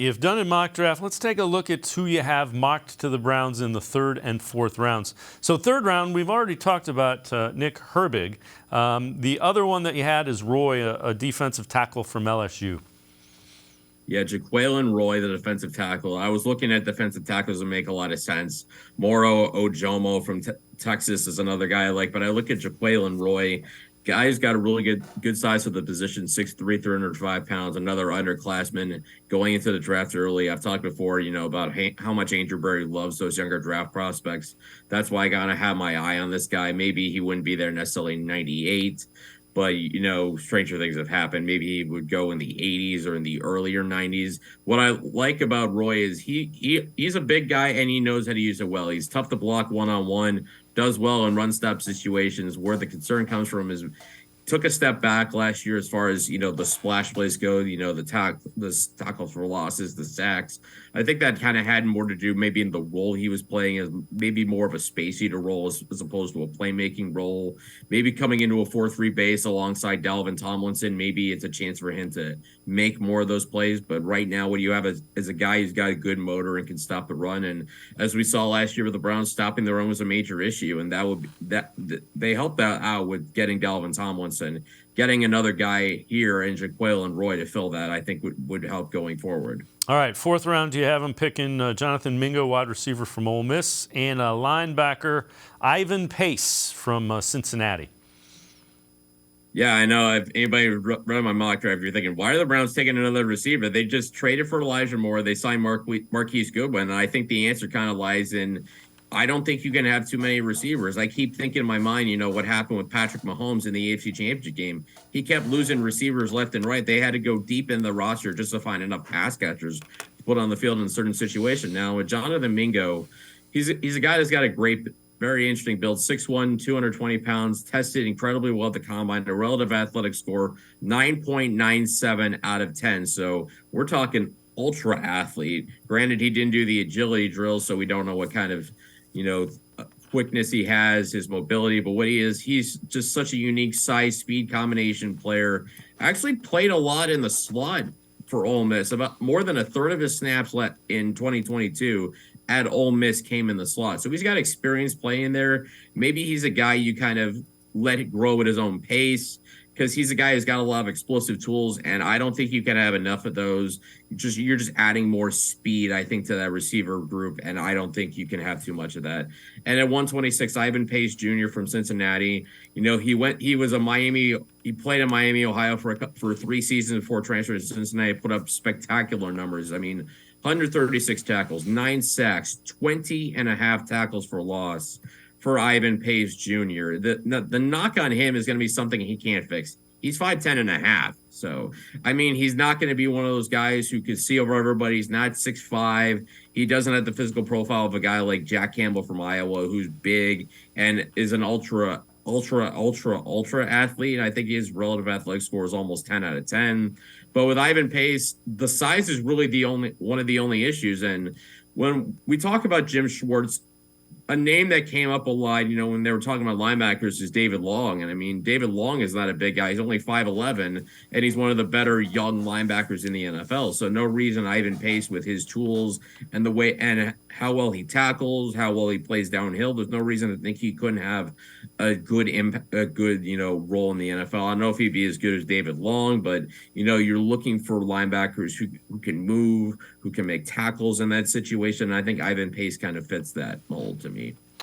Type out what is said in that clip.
you've done a mock draft. Let's take a look at who you have mocked to the Browns in the third and fourth rounds. So third round, we've already talked about Nick Herbig. The other one that you had is Roy, a defensive tackle from LSU. Yeah, Jaquelin Roy, the defensive tackle. I was looking at defensive tackles that make a lot of sense. Moro Ojomo from Texas is another guy I like, but I look at Jaquelin Roy. Guy's got a really good size for the position, 6'3", 305 pounds, another underclassman going into the draft early. I've talked before, about how much Andrew Berry loves those younger draft prospects. That's why I got to have my eye on this guy. Maybe he wouldn't be there necessarily in 98, but stranger things have happened. Maybe he would go in the 80s or in the earlier 90s. What I like about Roy is he's a big guy and he knows how to use it well. He's tough to block one-on-one, does well in run stop situations. Where the concern comes from is took a step back last year as far as the splash plays go, the tackles for losses, the sacks. I think that kind of had more to do maybe in the role he was playing as maybe more of a space eater role as opposed to a playmaking role. Maybe coming into a 4-3 base alongside Dalvin Tomlinson, maybe it's a chance for him to make more of those plays. But right now, what you have is a guy who's got a good motor and can stop the run. And as we saw last year with the Browns, stopping the run was a major issue, and they helped that out with getting Dalvin Tomlinson. Getting another guy here in Jaquelin Roy to fill that, I think would help going forward. All right, fourth round, you have him picking Jonathan Mingo, wide receiver from Ole Miss, and linebacker Ivan Pace from Cincinnati. Yeah, I know. If anybody read my mock draft, you're thinking, why are the Browns taking another receiver? They just traded for Elijah Moore. They signed Marquise Goodwin. And I think the answer kind of lies in, I don't think you can have too many receivers. I keep thinking in my mind, what happened with Patrick Mahomes in the AFC Championship game. He kept losing receivers left and right. They had to go deep in the roster just to find enough pass catchers to put on the field in a certain situation. Now, with Jonathan Mingo, he's a guy that's got a great, very interesting build, 6'1", 220 pounds, tested incredibly well at the combine, a relative athletic score, 9.97 out of 10. So we're talking ultra athlete. Granted, he didn't do the agility drills, so we don't know what kind of quickness he has, his mobility, but what he is, he's just such a unique size speed combination player. Actually played a lot in the slot for Ole Miss. About more than a third of his snaps in 2022 at Ole Miss came in the slot. So he's got experience playing there. Maybe he's a guy you kind of let it grow at his own pace, because he's a guy who's got a lot of explosive tools, and I don't think you can have enough of those. You're just adding more speed, I think, to that receiver group, and I don't think you can have too much of that. And at 126, Ivan Pace Jr. from Cincinnati. He played in Miami, Ohio for 3 seasons before transferring to Cincinnati, put up spectacular numbers. I mean, 136 tackles, 9 sacks, 20.5 tackles for loss for Ivan Pace Jr. The knock on him is going to be something he can't fix. He's 5'10.5". So, I mean, he's not going to be one of those guys who can see over everybody. He's not 6'5". He doesn't have the physical profile of a guy like Jack Campbell from Iowa, who's big and is an ultra athlete. And I think his relative athletic score is almost 10 out of 10. But with Ivan Pace, the size is really one of the only issues. And when we talk about Jim Schwartz, a name that came up a lot, when they were talking about linebackers, is David Long. And I mean, David Long is not a big guy. He's only 5'11", and he's one of the better young linebackers in the NFL. So no reason Ivan Pace, with his tools and the way and how well he tackles, how well he plays downhill, there's no reason to think he couldn't have a good role in the NFL. I don't know if he'd be as good as David Long, but you're looking for linebackers who can move, who can make tackles in that situation. And I think Ivan Pace kind of fits that mold to me.